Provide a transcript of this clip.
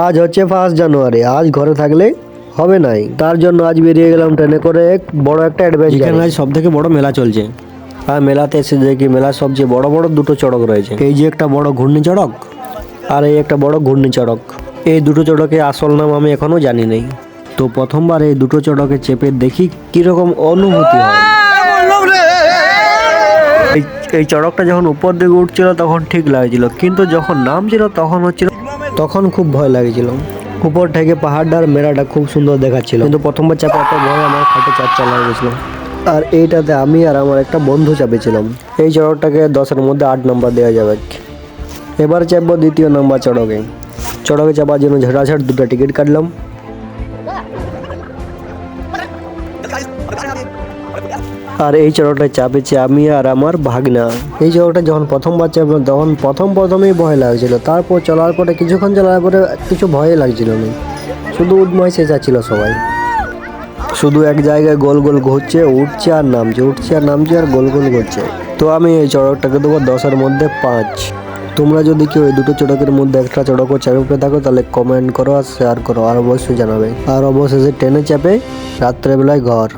আজ হচ্ছে 1 জানুয়ারি, আজ ঘরে থাকলে হবে নাই, তার জন্য আজ বেরিয়ে গেলাম ট্রেনে করে এক বড় একটা অ্যাডভেঞ্চার। এখানে আজ সব থেকে বড় মেলা চলছে। আর মেলাতে এসে দেখি মেলার সবচেয়ে বড় বড় দুটো চড়ক রয়েছে। এই যে একটা বড় ঘূর্ণি চড়ক আর এই একটা বড় ঘূর্ণি চড়ক। এই দুটো চড়কের আসল নাম আমি এখনো জানি নাই। তো প্রথমবার এই দুটো চড়কে চেপে দেখি কিরকম অনুভূতি হয়। এই চড়কটা যখন উপর দিকে উঠছিল তখন ঠিক লাগছিল, কিন্তু যখন নামছিল তখন খুব ভয় লাগছিল। উপর থেকে পাহাড়টার মেলাটা খুব সুন্দর দেখাচ্ছিল, কিন্তু প্রথমবার চাপে এত ভয় আমার হাতে চার লাগছিল। আর এইটাতে আমি আর আমার একটা বন্ধু চাপেছিলাম। এই চড়কটাকে 10-এর মধ্যে 8 নম্বর দেওয়া যাবে। এবার চাপবো 2য় নম্বর চড়কে। চড়কে চাপার জন্য ঝাড়াঝাড় 2টা টিকিট কাটলাম। আর এই চড়কটা চাপেছি আমি আর আমার ভাগনা। এই চড়কটা যখন প্রথমবার চাপলাম তখন প্রথমেই ভয় লাগছিল, তারপর চলার পরে কিছুক্ষণ চলার পরে কিছু ভয় লাগছিল না, শুধু উদ্ময় যাচ্ছিল সবাই। শুধু এক জায়গায় গোল গোল ঘুরছে, উঠছে আর নামছে আর গোল গোল ঘুরছে। তো আমি এই চড়কটাকে দেবো 10-এর মধ্যে 5। তোমরা যদি কেউ এই দুটো চড়কের মধ্যে একটা চড়কও চাপে থাকো তাহলে কমেন্ট করো আর শেয়ার করো আর অবশ্যই জানাবে। আর অবশেষে ট্রেনে চাপে রাত্রেবেলায় ঘর।